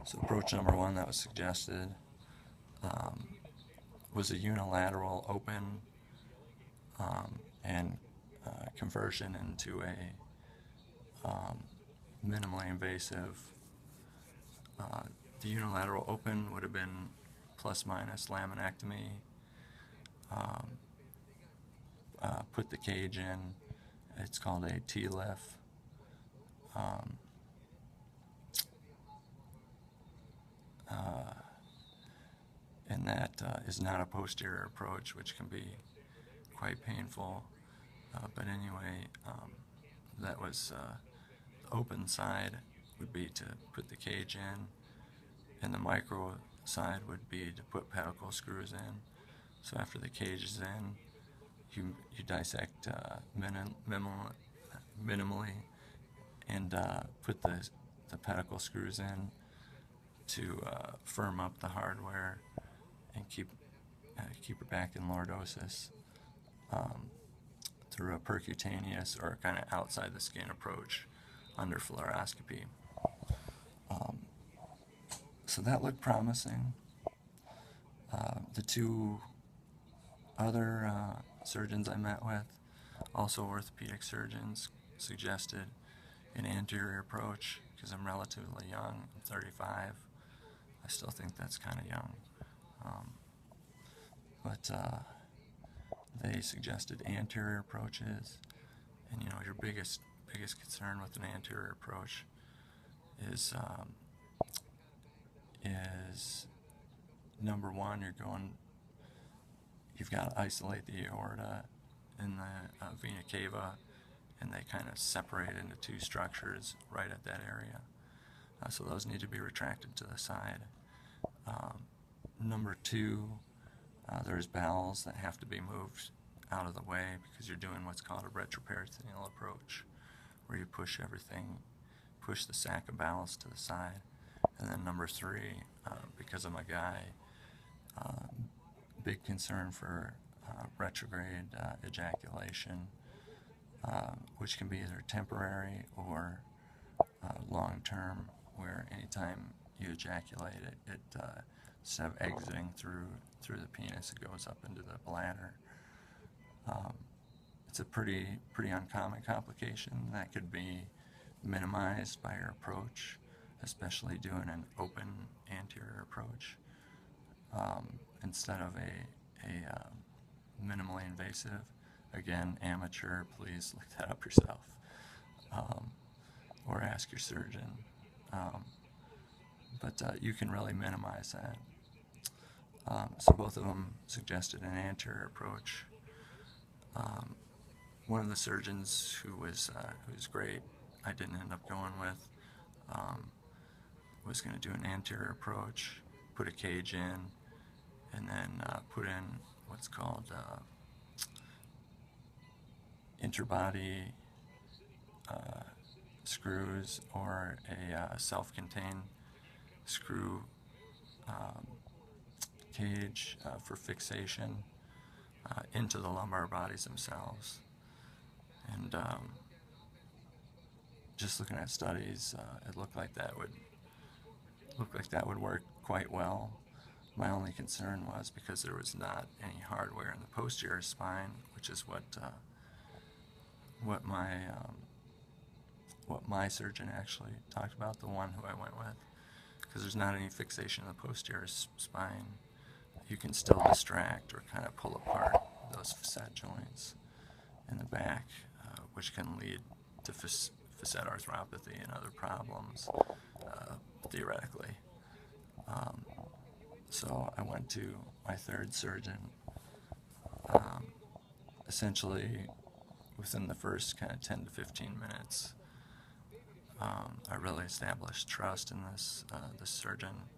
So approach number one that was suggested was a unilateral open and conversion into a minimally invasive. The unilateral open would have been plus minus laminectomy. Put the cage in. It's called a TLFS. And that is not a posterior approach, which can be quite painful. But anyway, that was the open side would be to put the cage in, and the micro side would be to put pedicle screws in. So after the cage is in, you dissect minimally and put the pedicle screws in to firm up the hardware and keep her back in lordosis through a percutaneous or kind of outside the skin approach under fluoroscopy. So that looked promising. The two other surgeons I met with, also orthopedic surgeons, suggested an anterior approach because I'm relatively young. I'm 35. I still think that's kind of young. But they suggested anterior approaches, and you know, your biggest concern with an anterior approach is number one, you've got to isolate the aorta and the vena cava, and they kind of separate into two structures right at that area. So those need to be retracted to the side. Number two, there's bowels that have to be moved out of the way because you're doing what's called a retroperitoneal approach, where you push the sac of bowels to the side. And then number three, because I'm a guy, big concern for retrograde ejaculation, which can be either temporary or long-term, where anytime you ejaculate it instead of exiting through the penis, it goes up into the bladder. It's a pretty uncommon complication that could be minimized by your approach, especially doing an open anterior approach instead of a minimally invasive. Again, amateur, please look that up yourself, or ask your surgeon. But you can really minimize that. So both of them suggested an anterior approach. One of the surgeons who was great, I didn't end up going with, was going to do an anterior approach, put a cage in, and then put in what's called interbody screws, or a self-contained screw cage for fixation into the lumbar bodies themselves. And just looking at studies, it looked like that would work quite well. My only concern was because there was not any hardware in the posterior spine, which is what my surgeon actually talked about, the one who I went with. Because there's not any fixation in the posterior spine, you can still distract or kind of pull apart those facet joints in the back, which can lead to facet arthropathy and other problems, theoretically. So I went to my third surgeon. Essentially, within the first kind of 10 to 15 minutes, I really established trust in this surgeon.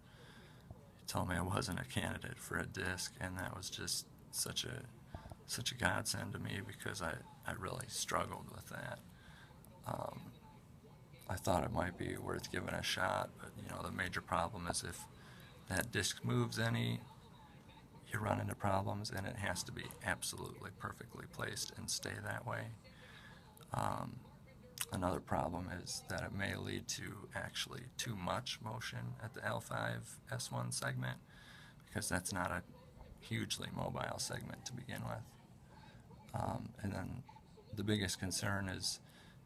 He told me I wasn't a candidate for a disc, and that was just such a godsend to me because I really struggled with that. I thought it might be worth giving a shot, but you know, the major problem is if that disc moves any, you run into problems, and it has to be absolutely perfectly placed and stay that way. Another problem is that it may lead to actually too much motion at the L5-S1 segment, because that's not a hugely mobile segment to begin with. And then the biggest concern is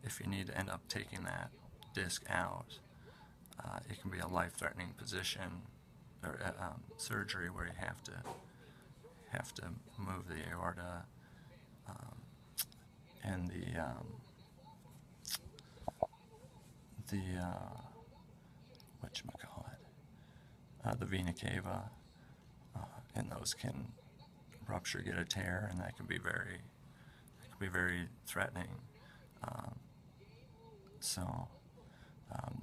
if you need to end up taking that disc out, it can be a life-threatening position or surgery where you have to move the aorta and the vena cava, and those can rupture, get a tear, and that can be very threatening. So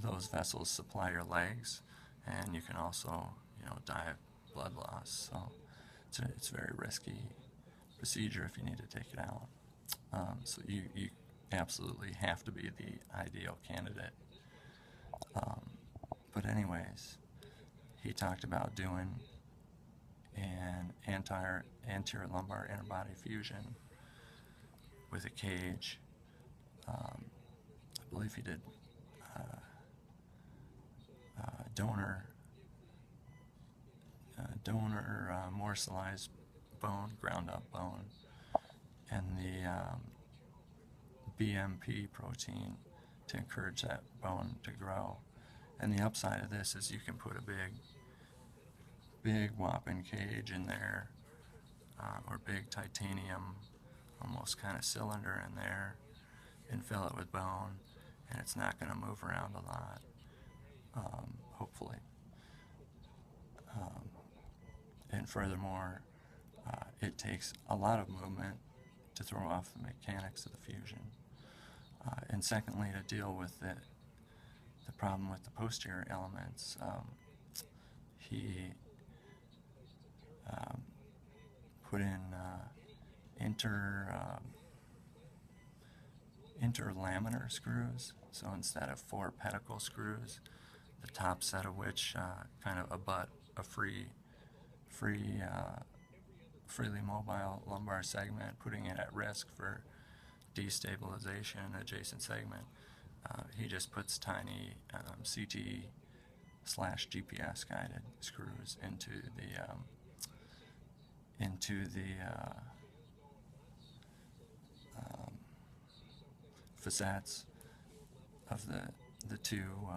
those vessels supply your legs, and you can also, die of blood loss. So it's a very risky procedure if you need to take it out. So you absolutely have to be the ideal candidate. But anyways, he talked about doing an anterior lumbar interbody fusion with a cage. I believe he did donor morselized bone, ground up bone, and the BMP protein to encourage that bone to grow. And the upside of this is you can put a big whopping cage in there, or big titanium, almost kind of cylinder in there, and fill it with bone, and it's not going to move around a lot, hopefully. And furthermore, it takes a lot of movement to throw off the mechanics of the fusion. And secondly, to deal with the problem with the posterior elements, he put in interlaminar screws. So instead of 4 pedicle screws, the top set of which kind of abut a freely mobile lumbar segment, putting it at risk for destabilization in the adjacent segment, he just puts tiny CT/GPS guided screws into the facets of the two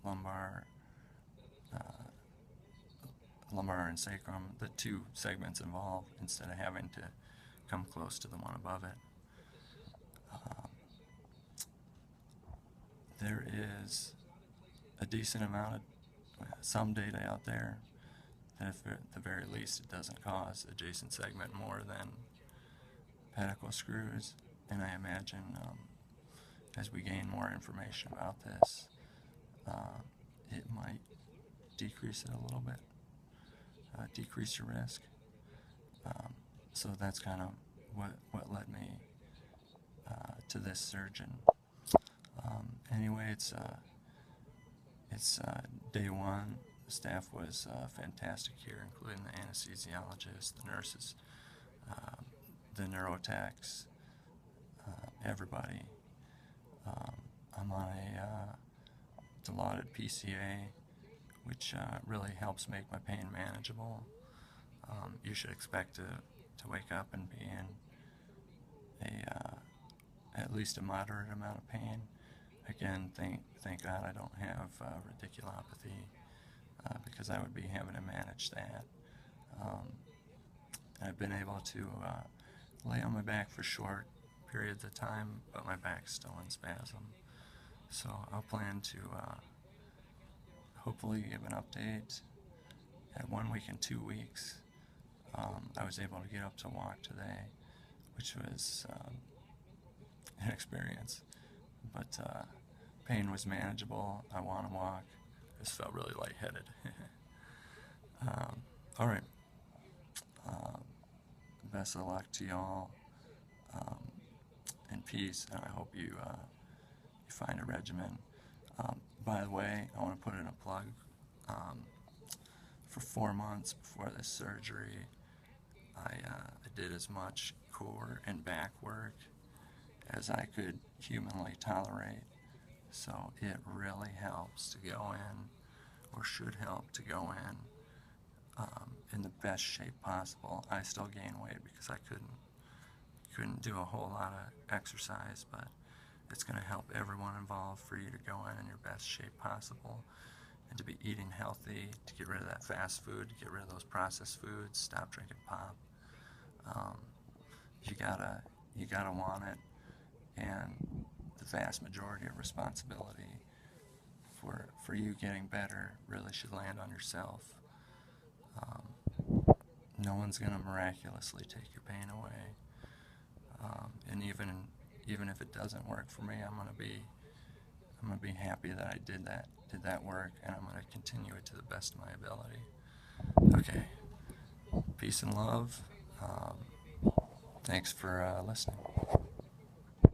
lumbar and sacrum, the two segments involved, instead of having to come close to the one above it. There is a decent amount of some data out there that at the very least it doesn't cause adjacent segment more than pedicle screws, and I imagine as we gain more information about this, it might decrease it a little bit, decrease your risk. So that's kind of what led me to this surgeon. Anyway, it's day one. The staff was fantastic here, including the anesthesiologist, the nurses, the neurotechs, everybody. I'm on a dilaudid PCA, which really helps make my pain manageable. You should expect to wake up and be in at least a moderate amount of pain. Again, thank God I don't have radiculopathy, because I would be having to manage that. I've been able to lay on my back for short periods of time, but my back's still in spasm. So I'll plan to hopefully give an update at 1 week and 2 weeks. I was able to get up to walk today, which was an experience, but pain was manageable. I want to walk. I just felt really lightheaded. All right. Best of luck to y'all, and peace, and I hope you find a regimen. By the way, I want to put in a plug. For 4 months before this surgery, I did as much core and back work as I could humanly tolerate. So it really helps to go in, or should help to go in the best shape possible. I still gain weight because I couldn't do a whole lot of exercise, but it's going to help everyone involved for you to go in your best shape possible, and to be eating healthy, to get rid of that fast food, to get rid of those processed foods, stop drinking pop. You gotta want it, and the vast majority of responsibility for you getting better really should land on yourself. No one's gonna miraculously take your pain away, and even if it doesn't work for me, I'm gonna be happy that I did that work, and I'm gonna continue it to the best of my ability. Okay, peace and love. Thanks for listening.